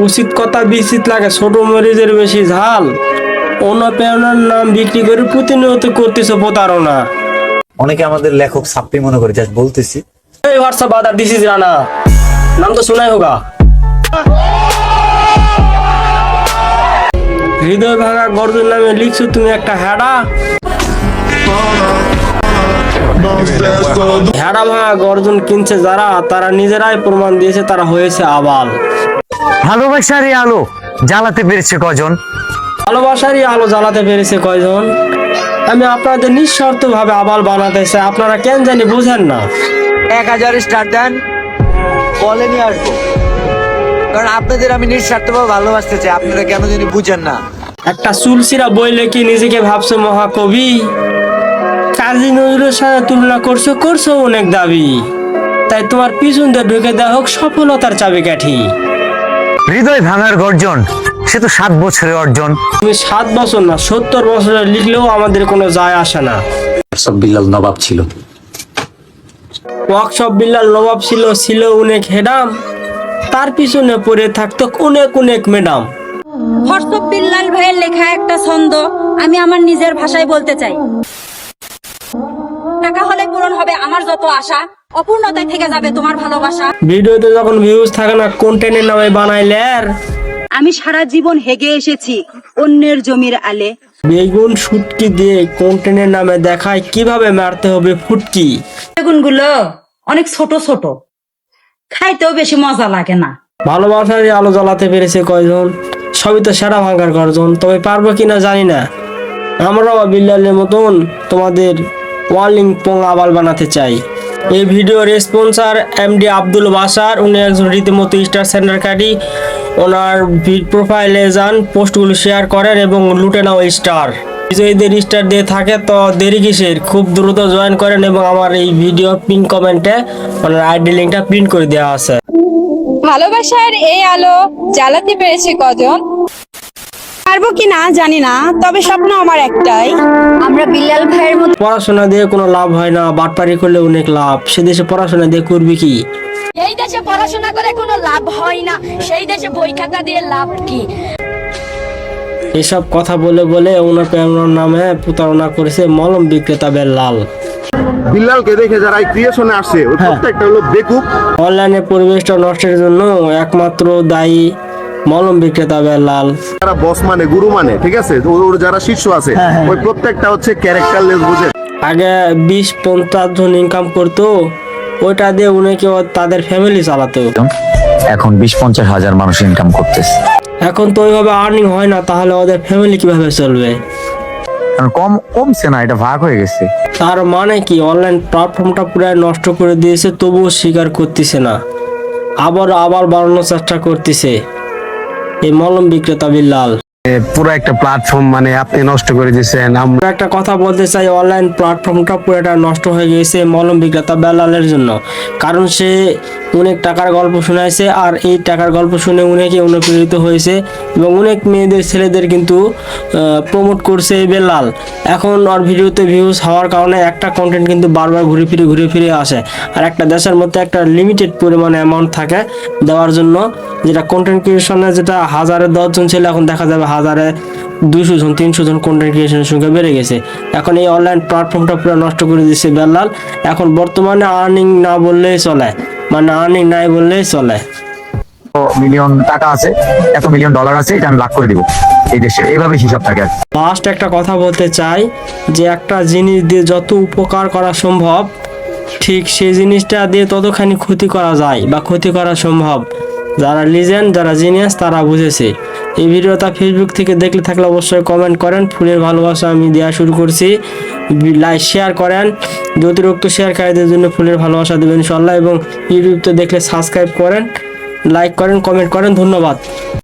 উচিত কথা বিচিত লাগে, ছোট মরিচের বেশি ঝাল। অনুপ্রেরণার নাম বিক্রি করে প্রতিনিয়ত করতেছে প্রতারণা। অনেকে আমাদের লেখক সাপ্পি মনে করে, জাস্ট বলতেছি। এই what's up brother, this is Rana, নাম তো শোনাই হোগা। হৃদয় ভাঙা গর্জন নামে লিখছো তুমি একটা হ্যাডা। হ্যাডা ভাঙা গর্জন কিনছে যারা, তারা নিজেরাই প্রমাণ দিয়েছে তারা হয়েছে আবাল। ভালোবাসারই আলো জ্বালাতে পেরেছে কজন? ভালোবাসারই আলো জ্বালাতে পেরেছে কয়জন? আমি আপনাদের নিঃস্বার্থ ভাবে আবাল বানাতে চাই, আপনারা কেন জানি বুঝেন না। 1000 স্টার দেন, বলেনি আসবো, কারণ আপনাদের আমি নিঃস্বার্থভাবে ভালোবাসতে চাই, আপনারা কেন জানি বুঝেন না। একটা চুলসিরা বই লেখি নিজেকে ভাবছো মহাকবি, কাজী নজরুলের সাথে তুলনা করছো অনেক দাবি, তাই তোমার পিছন দিয়ে ঢুকে দেওয়া হোক সফলতার চাবিকাঠি। হৃদয় ভাঙার গর্জন সে তো 7 বছরের অর্জন। তুমি 7 বছর না 70 বছরে লিখলেও আমাদের কোনো যায় আসে না। সব বিল্লাল নবাব ছিল। ওয়ার্কশপ বিল্লাল নবাব ছিল অনেক হেডাম, তার পিছনে পড়ে থাকতো অনেক ম্যাডাম। হোয়াটসঅ্যাপ বিল্লাল ভাইয়ের লেখা একটা ছন্দ আমি আমার নিজের ভাষায় বলতে চাই। টাকা হলে পূরণ হবে আমার যত আশা, অপূর্ণতায় থেকে যাবে তোমার ভালোবাসা। ভিডিওতে যখন ভিউজ থাকে না, কন্টেন্টের নামে বানাইলে আর আমি সারা জীবন হেগে এসেছি অন্যের জমির আলে। বেগুন শুটকি দিয়ে কন্টেন্টের নামে দেখায় কিভাবে মারতে হবে ফুটকি। বেগুনগুলো অনেক ছোট ছোট, খাইতেও বেশি মজা লাগে না। ভালোবাসারই আলো জ্বালাতে পেরেছে কয়জন? সবই তো সেরা ভাঙার গর্জন, তবে পারবো কিনা জানি না। আমরাও বিল্লালের মতন তোমাদের ওয়ালিং পং আবাল বানাতে চাই। এই ভিডিওর স্পন্সর এমডি আব্দুল বাসার, উনি একজন রীতিমতো স্টার সেন্টারকারী। ওনার প্রোফাইলে যান, পোস্টগুলো শেয়ার করেন এবং লুটে নাও স্টার। বিজয়ীদের স্টার দিয়ে থাকে তো দেরি কিসের, খুব দ্রুত জয়েন করেন এবং আমার এই ভিডিও পিন কমেন্টে ওনার আইডি লিঙ্কটা প্রিন্ট করে দেওয়া আছে। ভালোবাসার এই আলো জ্বালাতে পেরেছে কজন? পারবো কি না জানি না, তবে স্বপ্ন আমার একটাই, আমরা বিল্লাল ভাইয়ের মতো। পড়াশোনা দিয়ে কোনো লাভ হয় না, বাটপারি করলে অনেক লাভ। সে দেশে পড়াশোনা দিয়ে করবি কি? এই দেশে পড়াশোনা করে কোনো লাভ হয় না, সেই দেশে বই খাতা দিয়ে লাভ কি? এসব কথা বলে অনুপ্রেরণার নামে প্রতারণা করেছে মলম বিক্রেতা বেল্লাল। বিল্লালকে দেখে যারা ক্রিয়েশনে আসছে ওই প্রত্যেকটা হলো বেকুব। অনলাইনে পরিবেশটা নষ্টের জন্য একমাত্র দায়ী মলম বিক্রেতা বেল্লাল। যারা বস মানে গুরু মানে, ঠিক আছে, ওর যারা শীর্ষ আছে ওই প্রত্যেকটা হচ্ছে ক্যারেক্টারলেস, বুঝে। আগে 20-50 জন ইনকাম করতো, ওইটা দিয়ে উনাকে তাদের ফ্যামিলি চালাতো। এখন 20-50 হাজার মানুষ ইনকাম করতেছে। এখন তো ওইভাবে আর্নিং হয় না, তাহলে ওদের ফ্যামিলি কিভাবে চলবে? কমছে না, এটা ভাগ হয়ে গেছে। তার মানে কি, অনলাইন প্ল্যাটফর্মটা পুরো নষ্ট করে দিয়েছে, তবুও স্বীকার করতেছে না, আবার বাড়ানোর চেষ্টা করতেছে এই মলম বিক্রেতা বিল্লাল। পুরো একটা প্ল্যাটফর্ম মানে আপনি নষ্ট করে দিয়েছেন। আমরা একটা কথা বলতে চাই, অনলাইন প্ল্যাটফর্মটা পুরোটা নষ্ট হয়ে গিয়েছে মলম বিক্রেতা বেল্লালের জন্য। কারণ সে অনেক টাকার গল্প শোনাইছে, আর এই টাকার গল্প শুনে অনেকে অনুপ্রেরিত হয়েছে এবং অনেক মেয়েদের ছেলেদের কিন্তু প্রমোট করছে এই বেল্লাল। এখন ওর ভিডিওতে ভিউজ হওয়ার কারণে একটা কন্টেন্ট কিন্তু বারবার ঘুরে ফিরে আসে, আর একটা দেশের মধ্যে একটা লিমিটেড পরিমাণে অ্যামাউন্ট থাকে দেওয়ার জন্য, যেটা কন্টেন্ট ক্রিয়েশনে যেটা 1010 জন ছিল, এখন দেখা যাবে 200 জন 300 জন কন্টেন্ট ক্রিয়েশনের সংখ্যা বেড়ে গেছে। এখন এই অনলাইন প্ল্যাটফর্মটা পুরো নষ্ট করে দিচ্ছে বেল্লাল। এখন বর্তমানে আর্নিং না বললেই চলে, মানে আর্নিং নাই বললেই চলে। মিলিয়ন টাকা আছে, $1 মিলিয়ন আছে, এটা আমি ভাগ করে দিব এই দেশে, এইভাবে হিসাব থাকে। লাস্ট একটা কথা বলতে চাই, যে একটা জিনিস দিয়ে যত উপকার করা সম্ভব, ঠিক সেই জিনিসটা দিয়ে ততখানি ক্ষতি করা যায় বা ক্ষতি করা সম্ভব। যারা লিজেন্ড, যারা জিনিয়াস, তারা বুঝেছে। এই ভিডিওটা ফেসবুক থেকে দেখলে থাকলে অবশ্যই কমেন্ট করেন। ফুলের ভালোবাসা আমি দেওয়া শুরু করছি, লাইক শেয়ার করেন। অতিরিক্ত শেয়ারকারীদের জন্য ফুলের ভালোবাসা দেবেন ইনশাআল্লাহ, এবং ইউটিউবতে দেখলে সাবস্ক্রাইব করেন, লাইক করেন, কমেন্ট করেন। ধন্যবাদ।